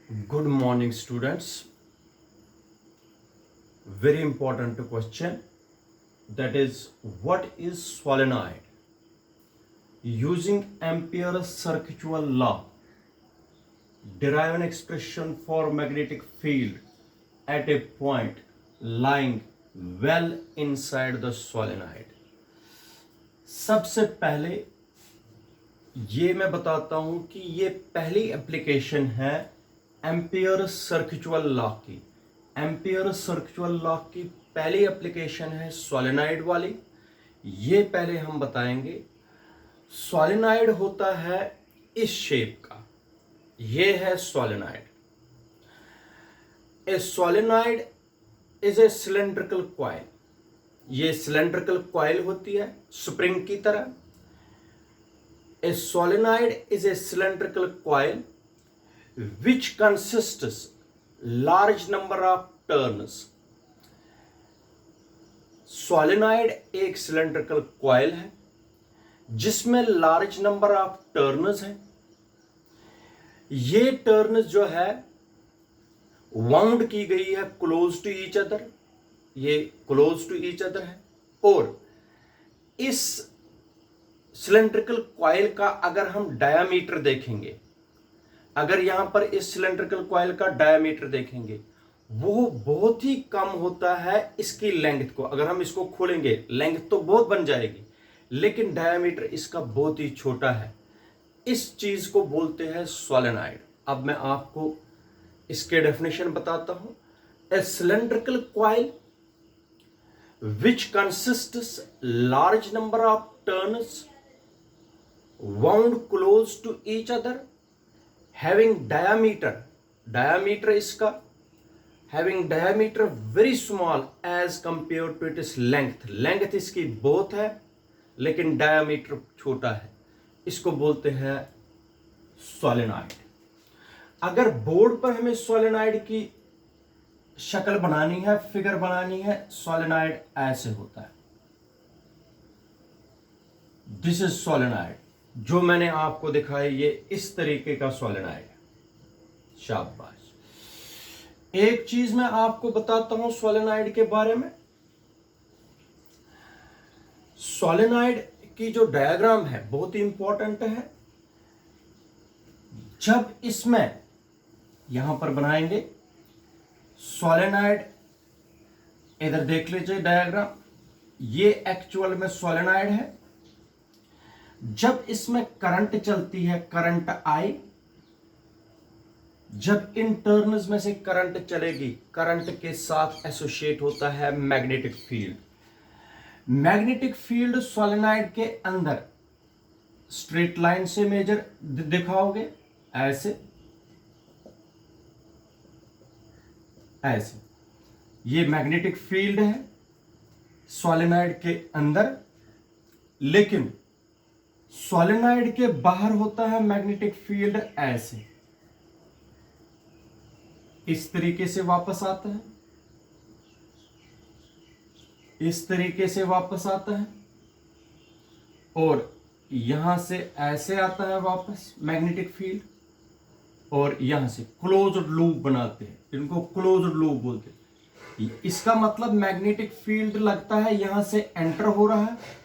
Good morning, students. Very important question, that is, what is solenoid? Using Ampere's circuitual law, derive an expression for magnetic field at a point lying well inside the solenoid. सबसे पहले ये मैं बताता हूं कि ये पहली application है एम्पियर सर्किचुअल लॉ की। एम्पियर सर्किचुअल लॉ की पहली एप्लीकेशन है सोलेनॉइड वाली। ये पहले हम बताएंगे। सोलेनॉइड होता है इस शेप का, ये है solenoid. A solenoid is a cylindrical coil. ये सिलेंड्रिकल कॉइल होती है स्प्रिंग की तरह। A solenoid is a cylindrical coil which consists large number of turns. Solenoid एक cylindrical coil है जिसमें large number of turns हैं। ये turns जो है wound की गई है close to each other, ये close to each other है। और इस सिलेंड्रिकल कॉइल का अगर हम डायामीटर देखेंगे, अगर यहां पर इस सिलेंड्रिकल कॉइल का डायामीटर देखेंगे, वो बहुत ही कम होता है इसकी लेंथ को। अगर हम इसको खोलेंगे लेंथ तो बहुत बन जाएगी, लेकिन डायामीटर इसका बहुत ही छोटा है। इस चीज को बोलते हैं सोलेनॉइड। अब मैं आपको इसके डेफिनेशन बताता हूं। ए cylindrical coil which consists large number of turns wound close to each other, having diameter इसका having diameter very small as compared to its length इसकी बहुत है लेकिन diameter छोटा है। इसको बोलते हैं सोलेनॉइड। अगर बोर्ड पर हमें सोलेनॉइड की शक्ल बनानी है, फिगर बनानी है, सोलेनॉइड ऐसे होता है। This is solenoid. जो मैंने आपको दिखाया ये इस तरीके का सोलेनॉइड है। शाबाश। एक चीज मैं आपको बताता हूं सोलेनॉइड के बारे में। सोलेनॉइड की जो डायग्राम है बहुत ही इंपॉर्टेंट है। जब इसमें यहां पर बनाएंगे सोलेनॉइड, इधर देख लीजिए डायग्राम, ये एक्चुअल में सोलेनॉइड है। जब इसमें करंट चलती है, करंट आई, जब इन टर्न्स में से करंट चलेगी, करंट के साथ एसोसिएट होता है magnetic field. Magnetic field solenoid के अंदर स्ट्रेट लाइन से मेजर दिखाओगे, ऐसे ऐसे। ये मैग्नेटिक फील्ड है सोलेनॉइड के अंदर, लेकिन सोलेनॉइड के बाहर होता है मैग्नेटिक फील्ड ऐसे, इस तरीके से वापस आता है, इस तरीके से वापस आता है, और यहां से ऐसे आता है वापस मैग्नेटिक फील्ड, और यहां से क्लोज्ड लूप बनाते हैं, इनको क्लोज्ड लूप बोलते हैं। इसका मतलब मैग्नेटिक फील्ड लगता है यहां से एंटर हो रहा है,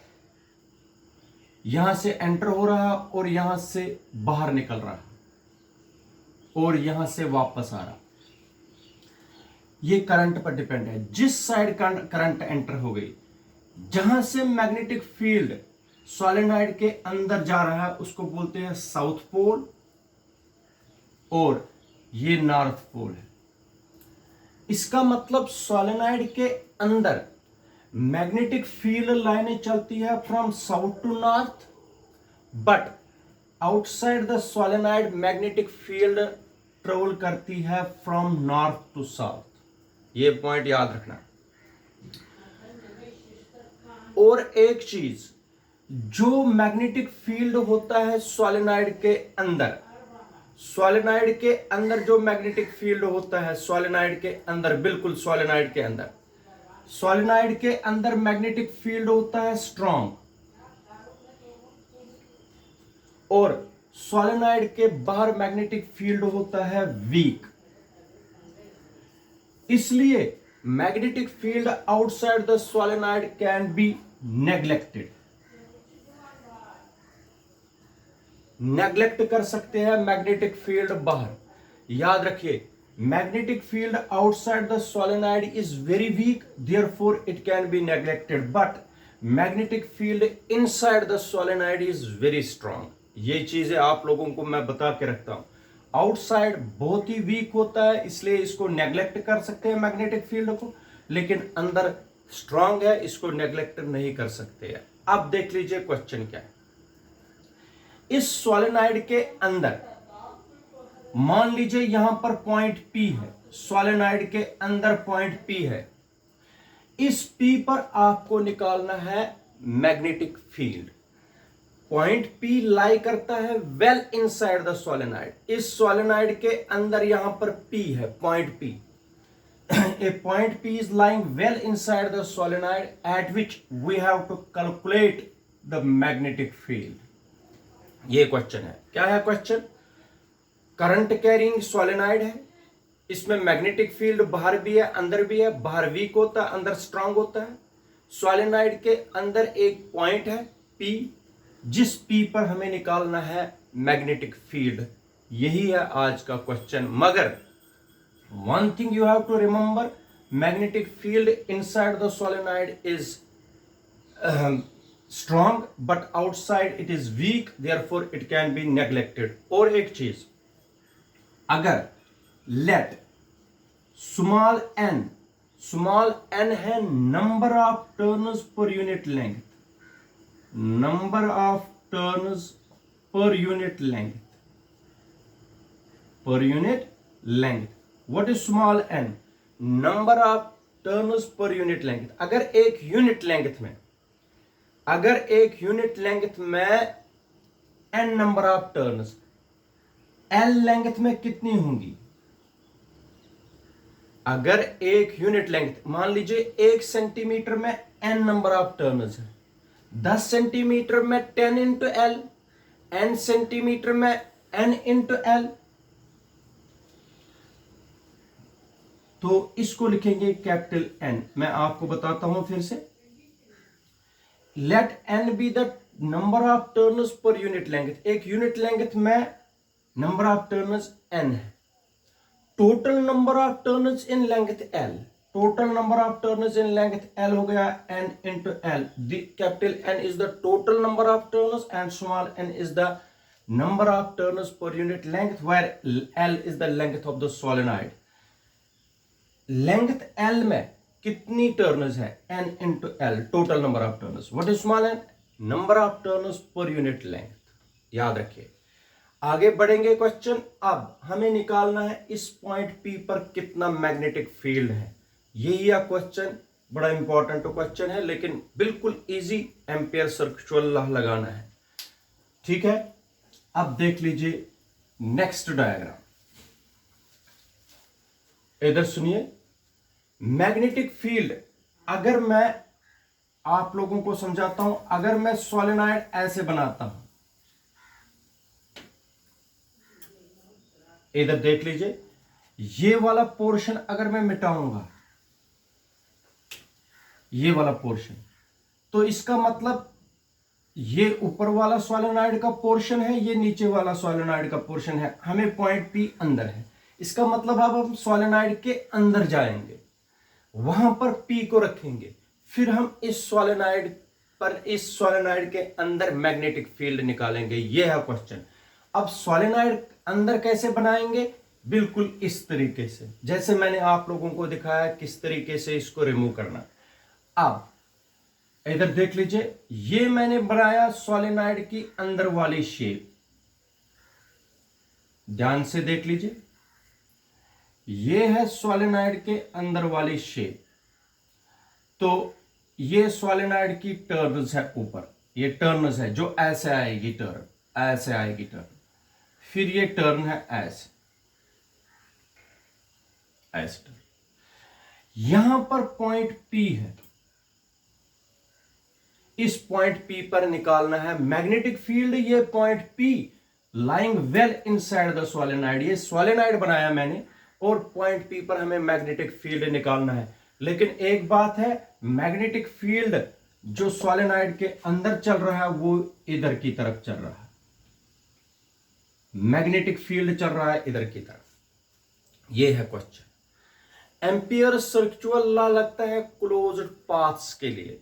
यहां से एंटर हो रहा है, और यहां से बाहर निकल रहा है, और यहां से वापस आ रहा। ये करंट पर डिपेंड है। जिस साइड करंट एंटर हो गई, जहां से मैग्नेटिक फील्ड सोलेनॉइड के अंदर जा रहा है, उसको बोलते हैं साउथ पोल, और ये नॉर्थ पोल है। इसका मतलब सोलेनॉइड के अंदर मैग्नेटिक फील्ड लाइनें चलती है from south to north, but outside the solenoid magnetic field travel करती है फ्रॉम नॉर्थ टू साउथ। ये पॉइंट याद रखना। और एक चीज, जो मैग्नेटिक फील्ड होता है सोलेनॉइड के अंदर, सोलेनॉइड के अंदर जो मैग्नेटिक फील्ड होता है सोलेनॉइड के अंदर, बिल्कुल सोलेनॉइड के अंदर, सोलेनॉइड के अंदर मैग्नेटिक फील्ड होता है स्ट्रॉन्ग, और सोलेनॉइड के बाहर मैग्नेटिक फील्ड होता है वीक। इसलिए magnetic field outside the solenoid can be neglected, neglect कर सकते हैं मैग्नेटिक फील्ड बाहर। याद रखिए, magnetic field outside the solenoid is very weak, therefore it can be neglected, but magnetic field inside the solenoid is very strong. ये चीजें आप लोगों को मैं बता के रखता हूं। आउटसाइड बहुत ही वीक होता है, इसलिए इसको नेग्लेक्ट कर सकते हैं मैग्नेटिक फील्ड को, लेकिन अंदर स्ट्रांग है, इसको नेग्लेक्ट नहीं कर सकते हैं। अब देख लीजिए क्वेश्चन क्या है। इस सोलेनॉइड के अंदर मान लीजिए यहां पर पॉइंट P है, सोलेनॉइड के अंदर पॉइंट P है। इस P पर आपको निकालना है मैग्नेटिक फील्ड। पॉइंट P लाई करता है वेल इनसाइड द सोलेनॉइड। इस सोलेनॉइड के अंदर यहां पर P है, point P। A point P is lying well inside the solenoid at which we have to calculate the magnetic field. ये क्वेश्चन है। क्या है क्वेश्चन? करंट कैरिंग सोलेनॉइड है, इसमें मैग्नेटिक फील्ड बाहर भी है अंदर भी है। बाहर वीक होता है, अंदर स्ट्रांग होता है। सोलेनॉइड के अंदर एक पॉइंट है P, जिस P पर हमें निकालना है मैग्नेटिक फील्ड। यही है आज का क्वेश्चन। मगर one thing you have to remember, magnetic field inside the solenoid is strong, but outside it is weak, therefore it can be neglected. और एक चीज, अगर let small n है number of turns per unit length, number of turns per unit length. What is small n? Number of turns per unit length. अगर एक unit length में n number of turns, l length में कितनी होंगी? अगर एक unit length, मान लीजिए 1 सेंटीमीटर में n नंबर ऑफ टर्न्स है, 10 सेंटीमीटर में 10 इंटू l, n सेंटीमीटर में n इंटू l, तो इसको लिखेंगे कैपिटल N। मैं आपको बताता हूं फिर से। Let n be the number of turns per unit length. एक यूनिट लेंथ में नंबर ऑफ टर्न्स n है। Total number of turns in length l, total number of turns in length l हो गया n into l। Capital N is the total number of turns and small n is the number of turns per unit length, where l is the length of the solenoid. Length L में कितनी turns है? n into L, total number of turns. What is small n? Number of turns per unit length. याद रखिए। आगे बढ़ेंगे question. अब हमें निकालना है इस पॉइंट P पर कितना मैग्नेटिक फील्ड है। यही है क्वेश्चन। बड़ा इंपॉर्टेंट क्वेश्चन है, लेकिन बिल्कुल इजी एम्पियर सर्कुलर लॉ लगाना है। ठीक है, अब देख लीजिए नेक्स्ट डायग्राम। इधर सुनिए। मैग्नेटिक फील्ड, अगर मैं आप लोगों को समझाता हूं, अगर मैं सोलेनॉइड ऐसे बनाता हूं, इधर देख लीजिए, ये वाला पोर्शन अगर मैं मिटाऊंगा, ये वाला पोर्शन, तो इसका मतलब ये ऊपर वाला सोलेनॉइड का पोर्शन है, ये नीचे वाला सोलेनॉइड का पोर्शन है। हमें पॉइंट P अंदर है, इसका मतलब अब हम सोलेनॉइड के अंदर जाएंगे, वहां पर P को रखेंगे, फिर हम इस सोलेनॉइड पर, इस सोलेनॉइड के अंदर मैग्नेटिक फील्ड निकालेंगे। यह है क्वेश्चन। अब सोलेनॉइड अंदर कैसे बनाएंगे? बिल्कुल इस तरीके से, जैसे मैंने आप लोगों को दिखाया किस तरीके से इसको रिमूव करना। अब इधर देख लीजिए, ये मैंने बनाया सोलेनॉइड की अंदर वाली शेप। ध्यान से देख लीजिए, ये है सोलेनॉइड के अंदर वाली शेप। तो ये सोलेनॉइड की टर्न्स है ऊपर, ये टर्न्स है जो ऐसे आएगी टर्न, ऐसे आएगी टर्न, फिर ये टर्न है ऐसे, ऐसे टर्न। यहां पर पॉइंट P है, इस पॉइंट P पर निकालना है मैग्नेटिक फील्ड। ये point P lying well inside the solenoid, ये सोलेनॉइड बनाया मैंने और पॉइंट पी पर हमें मैग्नेटिक फील्ड निकालना है। लेकिन एक बात है, मैग्नेटिक फील्ड जो सोलेनॉइड के अंदर चल रहा है वो इधर की तरफ चल रहा है, मैग्नेटिक फील्ड चल रहा है इधर की तरफ। ये है क्वेश्चन। एम्पियर सर्कुलर लॉ लगता है क्लोज्ड पाथ्स के लिए,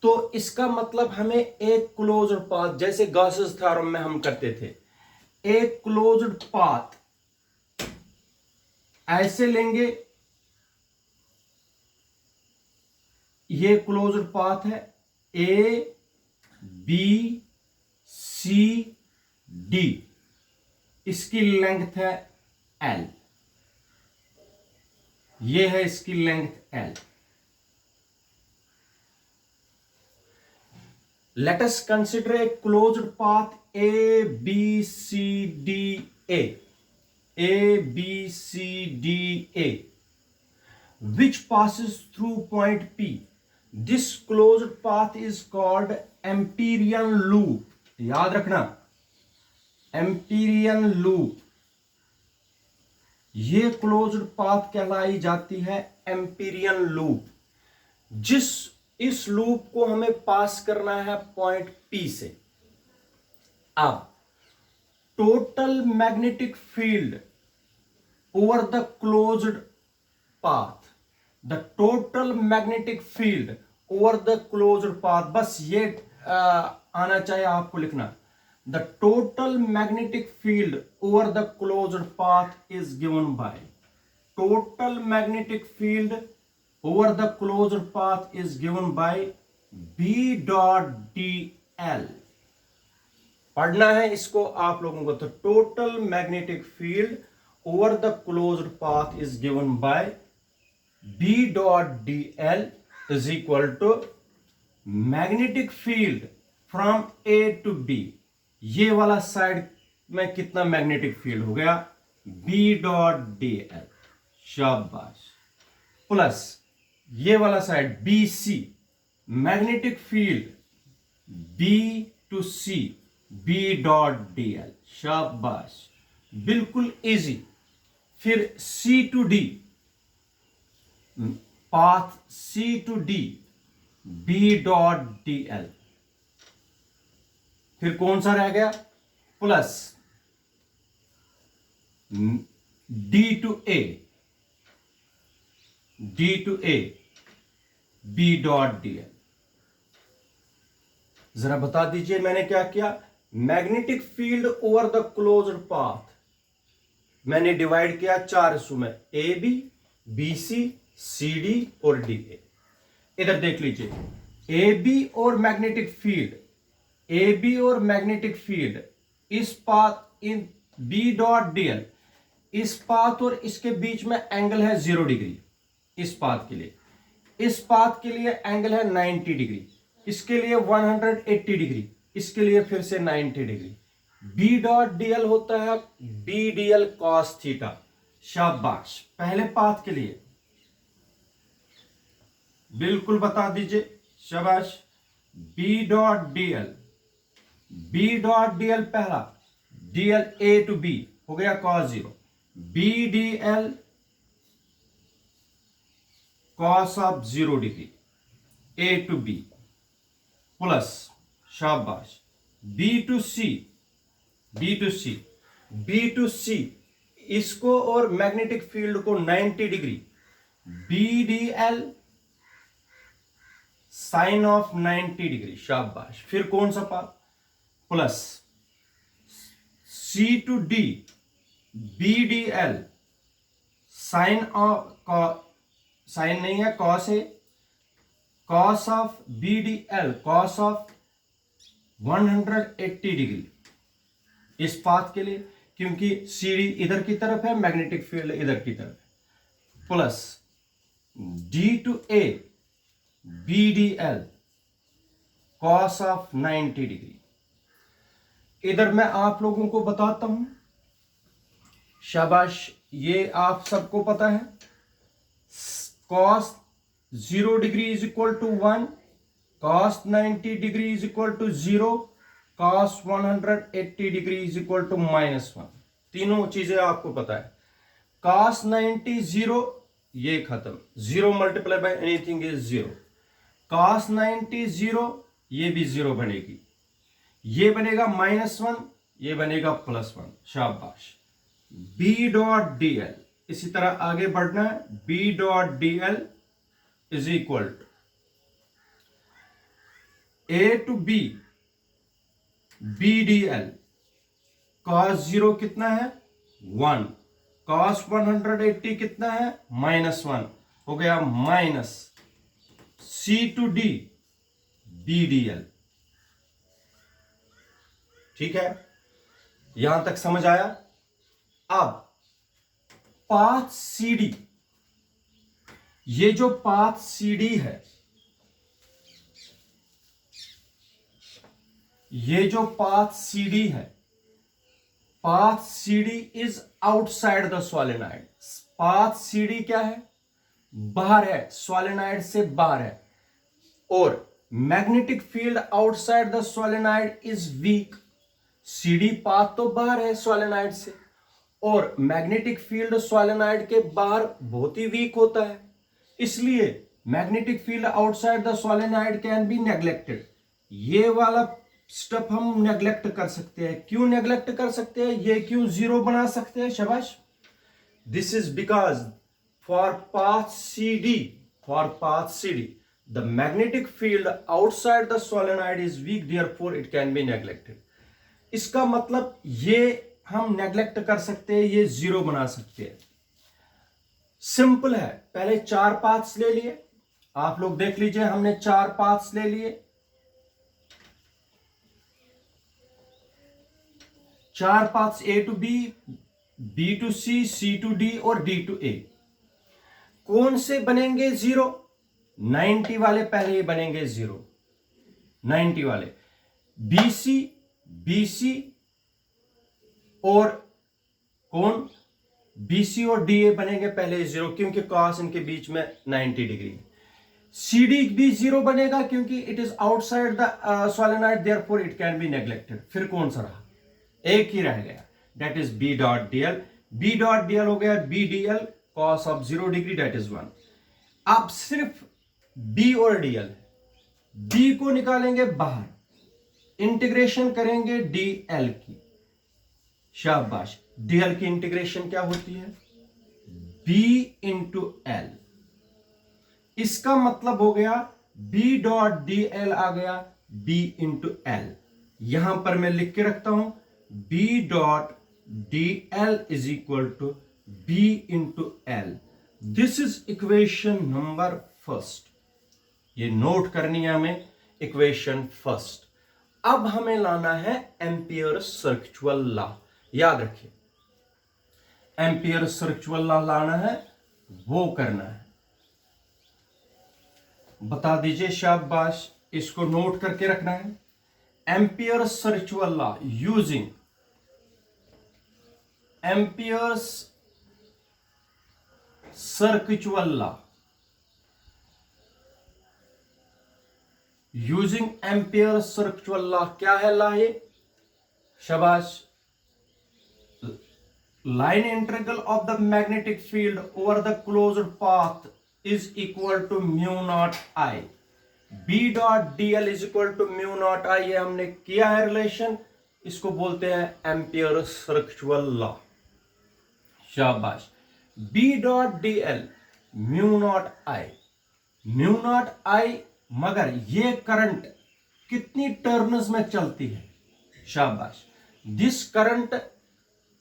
तो इसका मतलब हमें एक क्लोज्ड पाथ, जैसे गॉसेस थ्योरम में हम करते थे, एक क्लोज्ड पाथ ऐसे लेंगे, ये क्लोज्ड पाथ है ए बी सी डी, इसकी लेंथ है एल, ये है इसकी length L. Let us consider a closed path A, B, C, D, A. A, B, C, D, A. Which passes through point P. This closed path is called Amperian loop. याद रखना, Amperian loop. ये closed path कहलाई जाती है Amperian loop. इस loop को हमें पास करना है पॉइंट P से। अब total magnetic field over the closed path, the total magnetic field over the closed path, बस ये आना चाहिए आपको लिखना। The total magnetic field over the closed path is given bye, total magnetic field over the closed path is given by B dot dl। पढ़ना है इसको आप लोगों को, तो total magnetic field over the closed path is given by B dot dl is equal to magnetic field from A to B, ये वाला side में कितना मैग्नेटिक फील्ड हो गया B dot dl, शाबाश, प्लस ये वाला side B C, magnetic field B to C, B dot D L, शाबाश, बिल्कुल इजी। फिर C to D, path C to D, B dot D L. फिर कौन सा रह गया, plus D to A, D to A, B dot D L. जरा बता दीजिए मैंने क्या किया, magnetic field over the closed path मैंने डिवाइड किया चार हिस्सों में, A B, B C, C D और डी ए। इधर देख लीजिए, ए बी और मैग्नेटिक फील्ड, ए बी और मैग्नेटिक फील्ड इस path in B dot D L, इस पाथ और इसके बीच में एंगल है 0 डिग्री। इस पाथ के लिए, इस पाथ के लिए एंगल है 90 डिग्री, इसके लिए 180 डिग्री, इसके लिए फिर से 90 डिग्री। बी डॉट डीएल होता है बी डीएल कॉस थीटा, शाबाश। पहले पाथ के लिए बिल्कुल बता दीजिए, शाबाश। B dot DL, B dot DL पहला, डीएल ए टू बी हो गया cos 0, B DL cos of 0 degree, A to B, plus, शाबाश, B to C, B to C, B to C, इसको और मैग्नेटिक फील्ड को 90 degree, B D L sine of 90 degree, शाबाश। फिर कौन सा पाथ, plus C to D, B D L sine of, sine नहीं है, कॉस है, cos of B D L, cos of 180 degree इस पाथ के लिए, क्योंकि सी डी इधर की तरफ है, मैग्नेटिक फील्ड इधर की तरफ है, plus D to A, B D L cos of 90 degree. इधर मैं आप लोगों को बताता हूं, शाबाश, ये आप सबको पता है, cos 0 degree is equal to 1, cos 90 degree is equal to 0, cos 180 degree is equal to -1। तीनों चीजें आपको पता है। cos 90 0, ये खत्म, 0 multiply by anything is 0, cos 90 0, ये भी 0 बनेगी, ये बनेगा -1, ये बनेगा +1, शाबाश। b डॉट डी एल, इसी तरह आगे बढ़ना है, b dot D L is equal to a to b, b D L, cos 0 कितना है 1, cos 180 कितना है -1, हो गया minus c to d b D L. ठीक है, यहां तक समझ आया। अब पाथ CD, ये जो पाथ CD है, ये जो पाथ CD है, path CD is outside the solenoid. Path CD क्या है, बाहर है, सोलेनॉइड से बाहर है, और magnetic field outside the solenoid is weak. CD path तो बाहर है सोलेनॉइड से, और मैग्नेटिक फील्ड सोलेनॉइड के बाहर बहुत ही वीक होता है, इसलिए magnetic field outside the solenoid can be neglected. ये वाला स्टेप हम नेग्लेक्ट कर सकते हैं। क्यों नेग्लेक्ट कर सकते हैं, ये क्यों 0 बना सकते हैं, शाबाश। This is because for path CD the magnetic field outside the solenoid is weak, therefore it can be neglected। इसका मतलब ये हम नेग्लेक्ट कर सकते हैं, ये 0 बना सकते हैं। सिंपल है, पहले 4 पाथ्स ले लिए, आप लोग देख लीजिए, हमने 4 पाथ्स ले लिए, 4 paths A to B, B to C, C to D और D टू A। कौन से बनेंगे 0? 90 वाले पहले ही बनेंगे 0, 90 वाले। BC और कौन, BC और DA बनेंगे पहले 0, क्योंकि cos इनके बीच में 90 डिग्री। CD भी 0 बनेगा क्योंकि it is outside the solenoid, therefore it can be neglected. फिर कौन सा रहा, एक ही रह गया, that is B dot DL। B dot DL हो गया B DL cos of 0 degree, that is 1। अब सिर्फ B और DL, B को निकालेंगे बाहर, इंटीग्रेशन करेंगे DL की, शाबाश। DL की इंटीग्रेशन क्या होती है, B इंटू L। इसका मतलब हो गया B डॉट DL आ गया B इंटू L। यहां पर मैं लिख के रखता हूं, B dot DL is equal to B into L। This is equation number first, ये नोट करनी है हमें, इक्वेशन फर्स्ट। अब हमें लाना है एम्पियर सर्कुलर लॉ, याद रखिए, एम्पियर सर्कुलर लॉ लाना है, वो करना है, बता दीजिए, शाबाश। इसको नोट करके रखना है, Ampere circular law using Ampere's circular law, using Ampere circular law. क्या है लॉ ये, शाबाश। Line integral of the magnetic field over the closed path is equal to mu naught I. B dot DL is equal to mu naught I, ये हमने किया है relation, इसको बोलते हैं एम्पियर सर्कुलर लॉ, शाबाश। B dot DL mu naught I, मगर ये करंट कितनी टर्न्स में चलती है, शाबाश। दिस करंट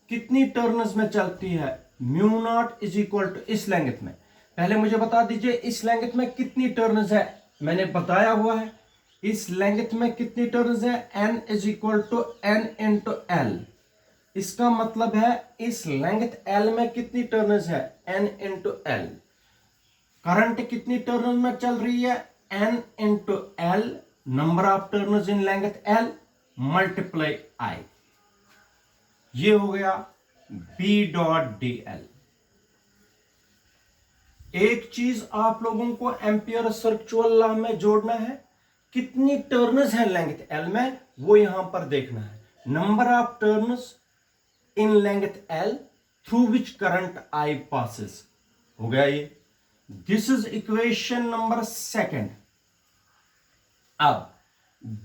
कितनी टर्न्स में चलती है, mu naught is equal to, इस लेंथ में, पहले मुझे बता दीजिए इस लेंथ में कितनी टर्न्स है, मैंने बताया हुआ है इस लेंथ में कितनी टर्न्स है, N is equal to N into L। इसका मतलब है इस लेंथ L में कितनी टर्न्स है, N इंटू L। करंट कितनी टर्न्स में चल रही है, N into L, number of turns in length L multiply I। ये हो गया B डॉट DL। एक चीज आप लोगों को एम्पियर सर्कुलर लॉ में जोड़ना है, कितनी टर्न्स है लेंथ L में, वो यहां पर देखना है। Number of turns in length L through which current I passes. हो गया ये, this is equation number second. अब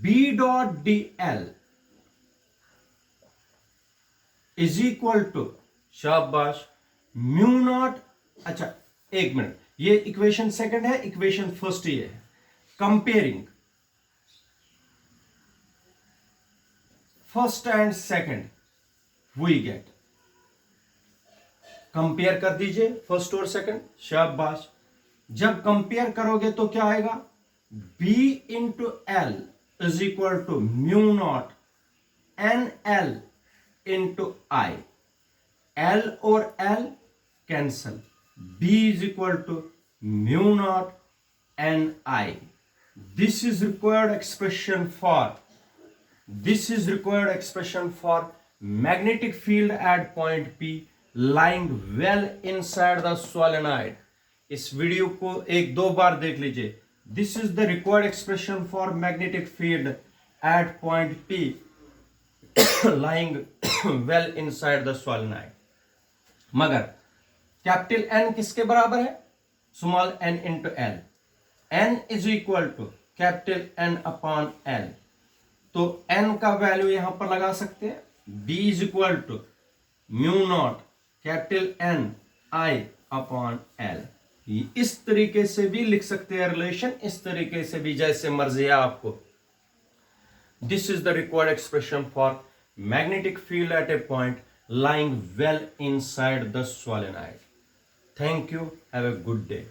B dot D L is equal to, शाबाश, म्यू नॉट, अच्छा एक मिनट, ये इक्वेशन सेकंड है, इक्वेशन फर्स्ट ये है। Comparing first and second we get, compare कर दीजिए फर्स्ट और सेकंड, शाबाश। जब कंपेयर करोगे तो क्या आएगा, B into L is equal to mu naught N L into I, L और L cancel, B is equal to mu naught N I. This is required expression for, this is required expression for magnetic field at point P lying well inside the solenoid। इस video को एक दो बार देख लीजिए। This is the required expression for magnetic field at point P lying well inside the solenoid। मगर capital N किसके बराबर है, small n into L, n is equal to capital N upon L। तो n का value यहां पर लगा सकते हैं, b is equal to mu naught capital N I upon L। इस तरीके से भी लिख सकते हैं रिलेशन, इस तरीके से भी, जैसे मर्जी है आपको। This is the required expression for magnetic field at A point lying well inside the solenoid. Thank you, have a good day.